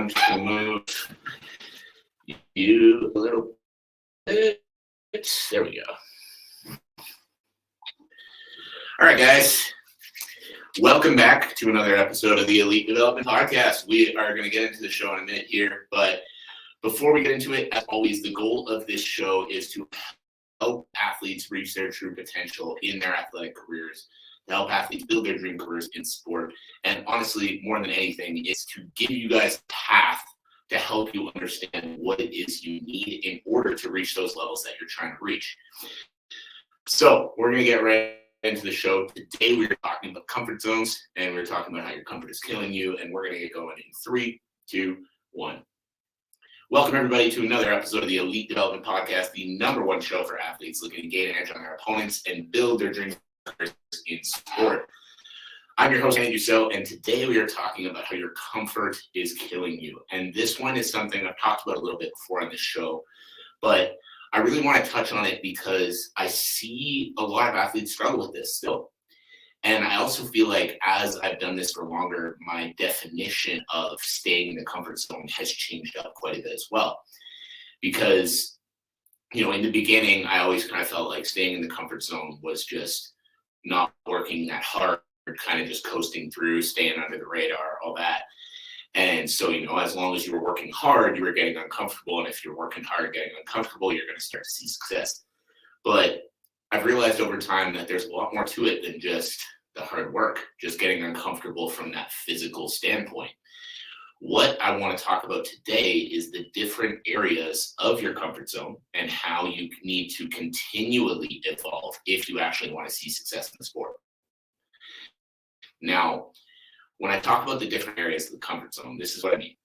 going to move you a little bit. There we go. All right, guys. Welcome back to another episode of the Elite Development Podcast. We are going to get into the show in a minute here, but before we get into it, as always, the goal of this show is to help athletes reach their true potential in their athletic careers, to help athletes build their dream careers in sport. And honestly, more than anything, is to give you guys a path to help you understand what it is you need in order to reach those levels that you're trying to reach. So we're going to get right into the show. Today we're talking about comfort zones, and we're talking about how your comfort is killing you, and we're going to get going in 3, 2, 1. Welcome, everybody, to another episode of the Elite Development Podcast, the #1 show for athletes looking to gain an edge on their opponents and build their dream careers in sport. I'm your host, Dusseault, and today we are talking about how your comfort is killing you. And this one is something I've talked about a little bit before on this show, but I really want to touch on it because I see a lot of athletes struggle with this still. And I also feel like as I've done this for longer, my definition of staying in the comfort zone has changed up quite a bit as well. Because, in the beginning, I always kind of felt like staying in the comfort zone was just not working that hard, kind of just coasting through, staying under the radar, all that. And so, as long as you were working hard, you were getting uncomfortable. And if you're working hard, getting uncomfortable, you're going to start to see success. But I've realized over time that there's a lot more to it than just the hard work, just getting uncomfortable from that physical standpoint. What I want to talk about today is the different areas of your comfort zone and how you need to continually evolve if you actually want to see success in the sport. Now, when I talk about the different areas of the comfort zone, this is what I mean.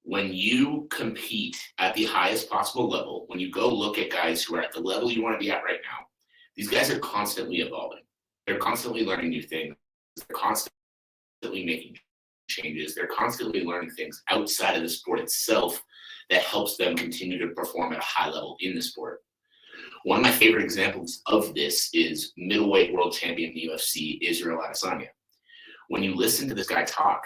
When you compete at the highest possible level, when you go look at guys who are at the level you want to be at right now, these guys are constantly evolving. They're constantly learning new things. They're constantly making changes. They're constantly learning things outside of the sport itself that helps them continue to perform at a high level in the sport. One of my favorite examples of this is middleweight world champion in the UFC, Israel Adesanya. When you listen to this guy talk,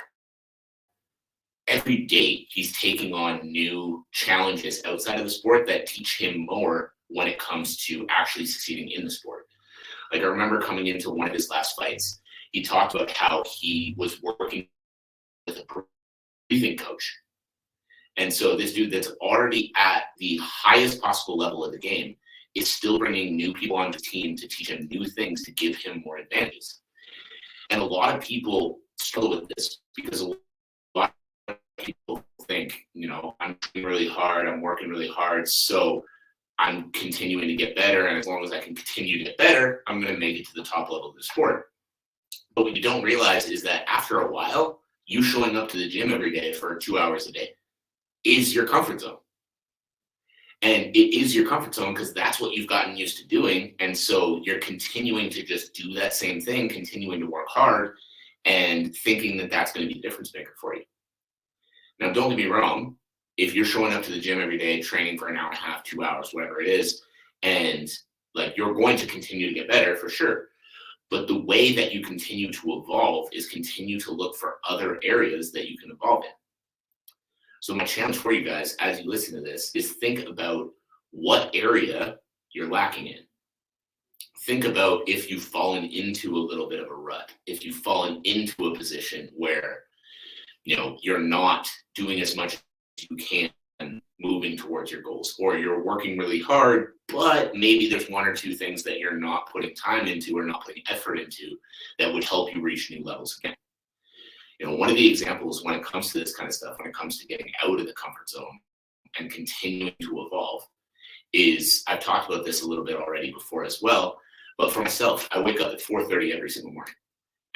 every day he's taking on new challenges outside of the sport that teach him more when it comes to actually succeeding in the sport. Like, I remember coming into one of his last fights, he talked about how he was working with a breathing coach. And so this dude that's already at the highest possible level of the game is still bringing new people on the team to teach him new things to give him more advantages. And a lot of people struggle with this because a lot of people think, I'm working really hard, I'm working really hard, so I'm continuing to get better, and as long as I can continue to get better, I'm going to make it to the top level of the sport. But what you don't realize is that after a while, you showing up to the gym every day for 2 hours a day is your comfort zone. And it is your comfort zone because that's what you've gotten used to doing. And so you're continuing to just do that same thing, continuing to work hard and thinking that that's going to be the difference maker for you. Now, don't get me wrong. If you're showing up to the gym every day, training for an hour and a half, 2 hours, whatever it is, and you're going to continue to get better for sure. But the way that you continue to evolve is continue to look for other areas that you can evolve in. So my challenge for you guys as you listen to this is think about what area you're lacking in. Think about if you've fallen into a little bit of a rut, if you've fallen into a position where, you're not doing as much as you can moving towards your goals, or you're working really hard, but maybe there's 1 or 2 things that you're not putting time into or not putting effort into that would help you reach new levels again. One of the examples when it comes to this kind of stuff, when it comes to getting out of the comfort zone and continuing to evolve, is I've talked about this a little bit already before as well, but for myself, I wake up at 4:30 every single morning.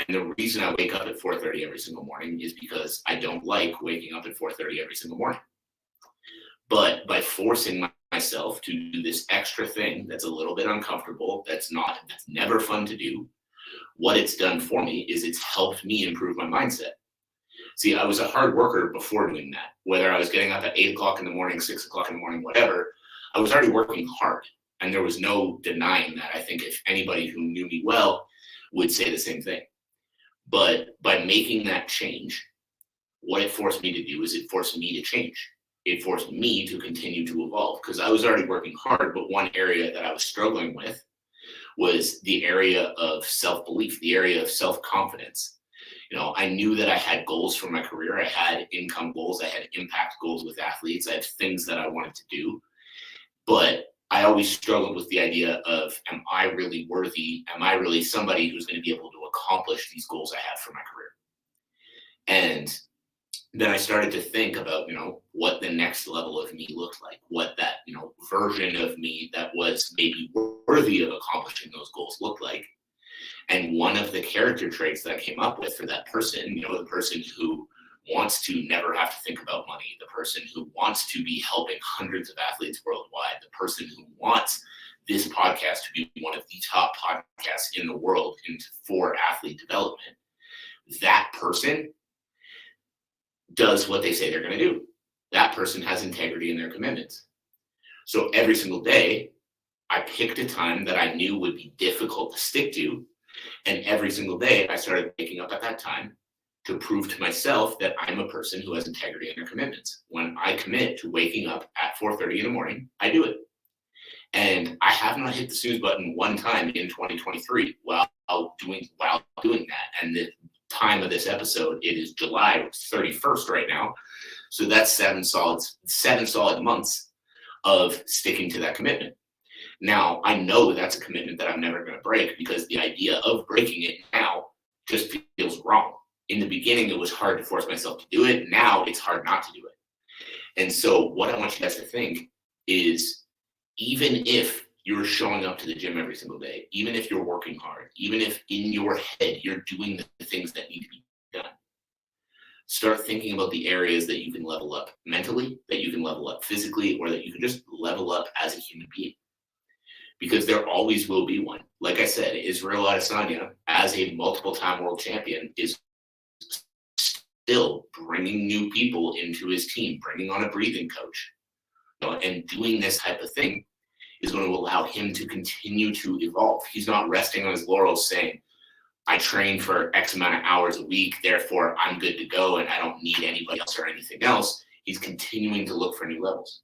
And the reason I wake up at 4:30 every single morning is because I don't like waking up at 4:30 every single morning. But by forcing myself to do this extra thing that's a little bit uncomfortable, that's never fun to do, what it's done for me is it's helped me improve my mindset. See, I was a hard worker before doing that. Whether I was getting up at 8 o'clock in the morning, 6 o'clock in the morning, whatever, I was already working hard. And there was no denying that. I think if anybody who knew me well would say the same thing. But by making that change, what it forced me to do is it forced me to change. It forced me to continue to evolve because I was already working hard, but one area that I was struggling with was the area of self-belief, the area of self-confidence. I knew that I had goals for my career. I had income goals. I had impact goals with athletes. I had things that I wanted to do. But I always struggled with the idea of, am I really worthy? Am I really somebody who's going to be able to accomplish these goals I have for my career? And then I started to think about, what the next level of me looked like, what that, version of me that was maybe worthy of accomplishing those goals looked like. And one of the character traits that I came up with for that person, the person who wants to never have to think about money, the person who wants to be helping hundreds of athletes worldwide, the person who wants this podcast to be one of the top podcasts in the world for athlete development, that person does what they say they're going to do. That person has integrity in their commitments. So every single day, I picked a time that I knew would be difficult to stick to. And every single day, I started waking up at that time to prove to myself that I'm a person who has integrity in their commitments. When I commit to waking up at 4:30 in the morning, I do it. And I have not hit the snooze button one time in 2023 while doing that. And the time of this episode, it is July 31st right now. So that's seven solid months of sticking to that commitment. Now, I know that's a commitment that I'm never going to break because the idea of breaking it now just feels wrong. In the beginning, it was hard to force myself to do it. Now it's hard not to do it. And so what I want you guys to think is, even if you're showing up to the gym every single day, even if you're working hard, even if in your head you're doing the things that need to be done, start thinking about the areas that you can level up mentally, that you can level up physically, or that you can just level up as a human being. Because there always will be one. Like I said, Israel Adesanya, as a multiple-time world champion, is still bringing new people into his team, bringing on a breathing coach. And doing this type of thing is going to allow him to continue to evolve. He's not resting on his laurels saying, I train for X amount of hours a week, therefore I'm good to go and I don't need anybody else or anything else. He's continuing to look for new levels.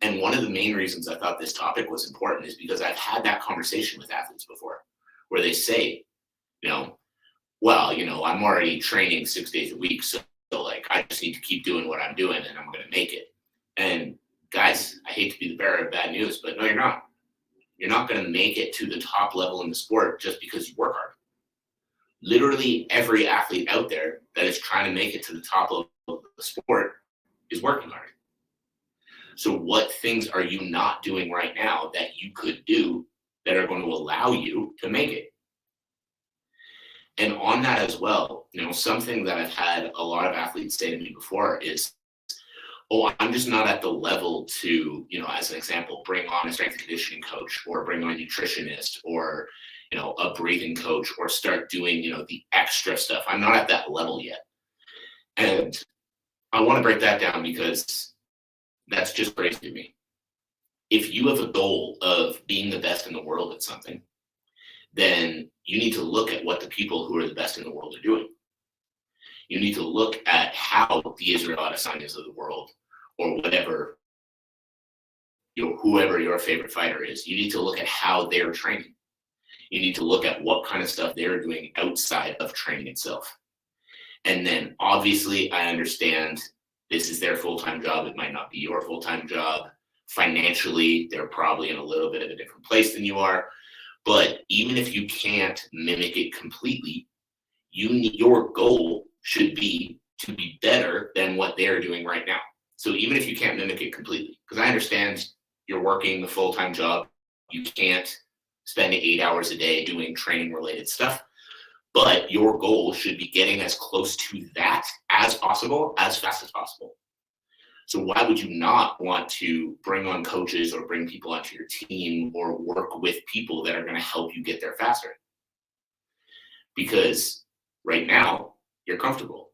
And one of the main reasons I thought this topic was important is because I've had that conversation with athletes before where they say, I'm already training 6 days a week. So I just need to keep doing what I'm doing and I'm going to make it. And guys, I hate to be the bearer of bad news, but no, you're not. You're not going to make it to the top level in the sport just because you work hard. Literally every athlete out there that is trying to make it to the top level of the sport is working hard. So what things are you not doing right now that you could do that are going to allow you to make it? And on that as well, something that I've had a lot of athletes say to me before is, I'm just not at the level to, as an example, bring on a strength and conditioning coach or bring on a nutritionist or, a breathing coach or start doing, the extra stuff. I'm not at that level yet. And I want to break that down because that's just crazy to me. If you have a goal of being the best in the world at something, then you need to look at what the people who are the best in the world are doing. You need to look at how the Israel Adesanyas of the world or whatever, whoever your favorite fighter is, you need to look at how they're training. You need to look at what kind of stuff they're doing outside of training itself. And then obviously I understand this is their full-time job. It might not be your full-time job. Financially, they're probably in a little bit of a different place than you are. But even if you can't mimic it completely, your goal should be to be better than what they're doing right now. So even if you can't mimic it completely, because I understand you're working a full-time job, you can't spend 8 hours a day doing training-related stuff, but your goal should be getting as close to that as possible, as fast as possible. So why would you not want to bring on coaches or bring people onto your team or work with people that are going to help you get there faster? Because right now, you're comfortable.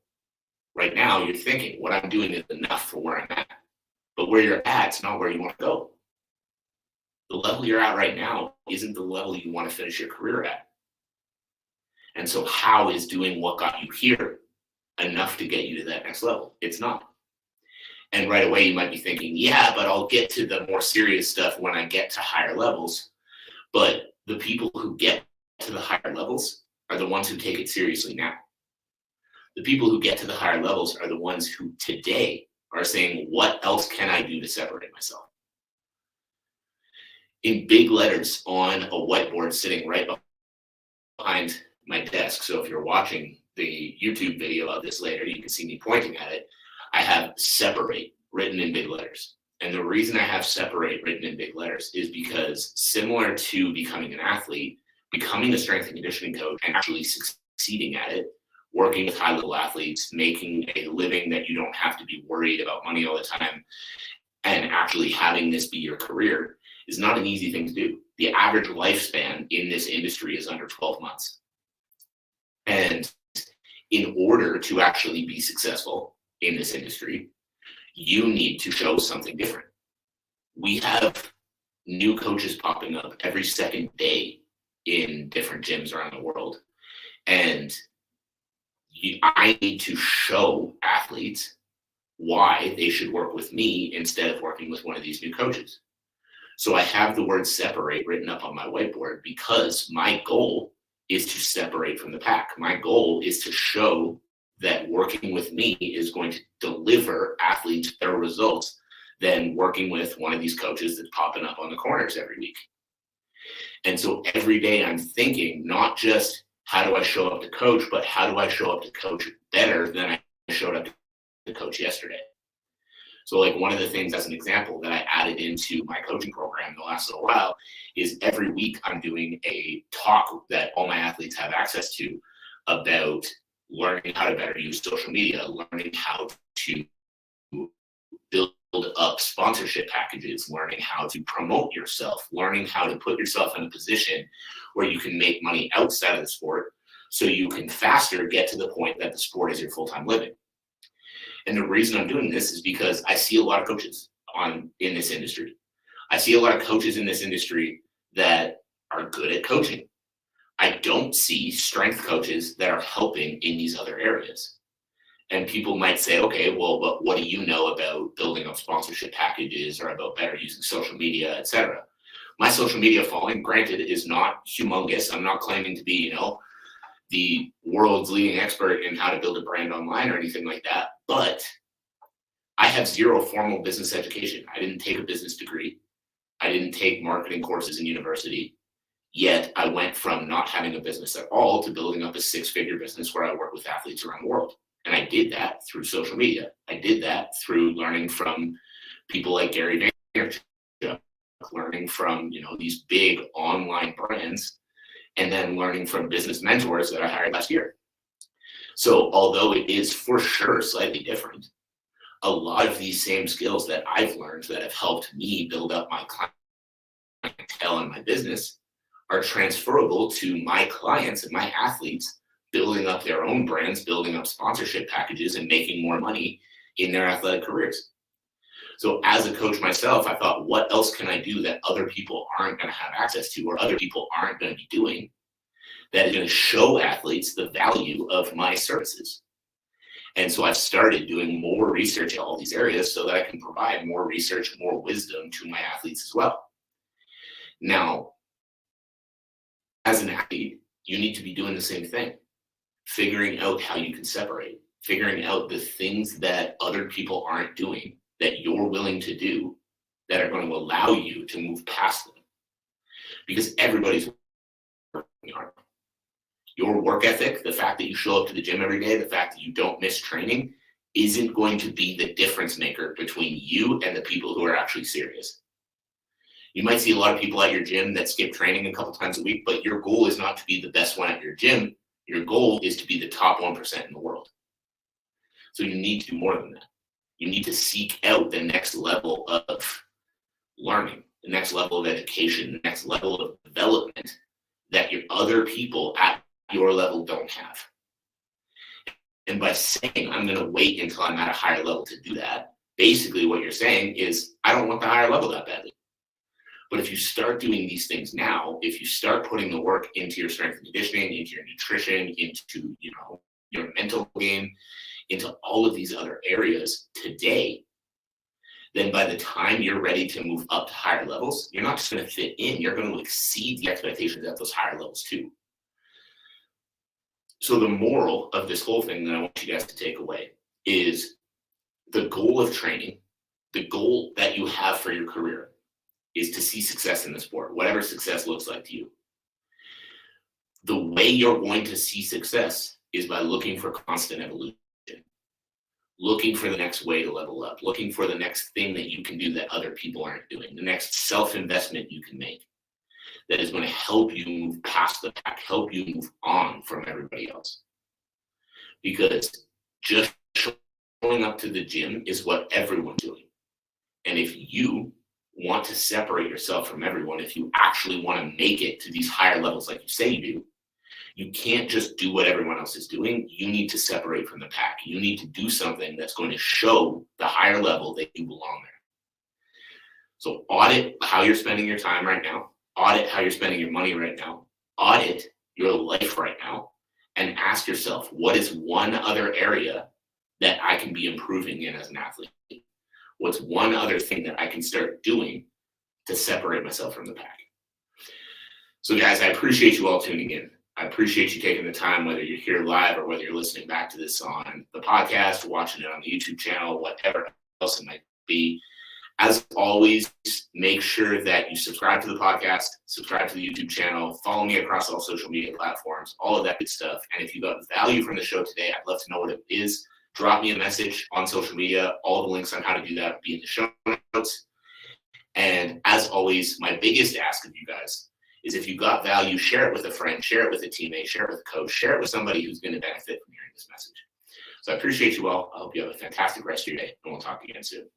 Right now, you're thinking, what I'm doing is enough for where I'm at. But where you're at is not where you want to go. The level you're at right now isn't the level you want to finish your career at. And so how is doing what got you here enough to get you to that next level. It's not. And right away, you might be thinking, yeah, but I'll get to the more serious stuff when I get to higher levels. But the people who get to the higher levels are the ones who take it seriously now. The people who get to the higher levels are the ones who today are saying, what else can I do to separate myself? In big letters on a whiteboard sitting right behind my desk. So if you're watching the YouTube video of this later, you can see me pointing at it. I have separate written in big letters. And the reason I have separate written in big letters is because, similar to becoming an athlete, becoming a strength and conditioning coach and actually succeeding at it, working with high level athletes, making a living that you don't have to be worried about money all the time, and actually having this be your career is not an easy thing to do. The average lifespan in this industry is under 12 months. And in order to actually be successful in this industry, you need to show something different. We have new coaches popping up every second day in different gyms around the world. And I need to show athletes why they should work with me instead of working with one of these new coaches. So I have the word separate written up on my whiteboard because my goal is to separate from the pack. My goal is to show that working with me is going to deliver athletes better results than working with one of these coaches that's popping up on the corners every week. And so every day I'm thinking, not just how do I show up to coach, but how do I show up to coach better than I showed up to coach yesterday? So like one of the things, as an example, that I added into my coaching program the last little while is every week I'm doing a talk that all my athletes have access to about learning how to better use social media, learning how to build up sponsorship packages, learning how to promote yourself, learning how to put yourself in a position where you can make money outside of the sport so you can faster get to the point that the sport is your full-time living. And the reason I'm doing this is because I see a lot of coaches in this industry. I see a lot of coaches in this industry that are good at coaching. I don't see strength coaches that are helping in these other areas. And people might say, okay, well, but what do you know about building up sponsorship packages or about better using social media, et cetera? My social media following, granted, is not humongous. I'm not claiming to be, the world's leading expert in how to build a brand online or anything like that. But I have zero formal business education. I didn't take a business degree. I didn't take marketing courses in university. Yet I went from not having a business at all to building up a six-figure business where I work with athletes around the world. And I did that through social media. I did that through learning from people like Gary Vaynerchuk, learning from, these big online brands, and then learning from business mentors that I hired last year. So although it is for sure slightly different, a lot of these same skills that I've learned that have helped me build up my clientele and my business are transferable to my clients and my athletes building up their own brands, building up sponsorship packages, and making more money in their athletic careers. So as a coach myself, I thought, what else can I do that other people aren't going to have access to or other people aren't going to be doing that is going to show athletes the value of my services? And so I've started doing more research in all these areas so that I can provide more research, more wisdom to my athletes as well. Now, as an athlete, you need to be doing the same thing, figuring out how you can separate, figuring out the things that other people aren't doing that you're willing to do that are going to allow you to move past them. Because everybody's working hard. Your work ethic, the fact that you show up to the gym every day, the fact that you don't miss training, isn't going to be the difference maker between you and the people who are actually serious. You might see a lot of people at your gym that skip training a couple times a week, but your goal is not to be the best one at your gym. Your goal is to be the top 1% in the world. So you need to do more than that. You need to seek out the next level of learning, the next level of education, the next level of development that your other people at your level don't have. And by saying, I'm going to wait until I'm at a higher level to do that, basically what you're saying is, I don't want the higher level that badly. But if you start doing these things now, if you start putting the work into your strength and conditioning, into your nutrition, into, your mental game, into all of these other areas today, then by the time you're ready to move up to higher levels, you're not just going to fit in, you're going to exceed the expectations at those higher levels too. So the moral of this whole thing that I want you guys to take away is the goal of training, the goal that you have for your career is to see success in the sport, whatever success looks like to you. The way you're going to see success is by looking for constant evolution, looking for the next way to level up, looking for the next thing that you can do that other people aren't doing, the next self-investment you can make that is going to help you move past the pack, help you move on from everybody else. Because just showing up to the gym is what everyone's doing. And if you want to separate yourself from everyone, if you actually want to make it to these higher levels like you say you do, you can't just do what everyone else is doing. You need to separate from the pack. You need to do something that's going to show the higher level that you belong there. So audit how you're spending your time right now. Audit how you're spending your money right now. Audit your life right now. And ask yourself, what is one other area that I can be improving in as an athlete? What's one other thing that I can start doing to separate myself from the pack? So guys, I appreciate you all tuning in. I appreciate you taking the time, whether you're here live or whether you're listening back to this on the podcast, watching it on the YouTube channel, whatever else it might be. As always, make sure that you subscribe to the podcast, subscribe to the YouTube channel, follow me across all social media platforms, all of that good stuff. And if you got value from the show today, I'd love to know what it is. Drop me a message on social media. All the links on how to do that will be in the show notes. And as always, my biggest ask of you guys is if you got value, share it with a friend, share it with a teammate, share it with a coach, share it with somebody who's going to benefit from hearing this message. So I appreciate you all. I hope you have a fantastic rest of your day, and we'll talk again soon.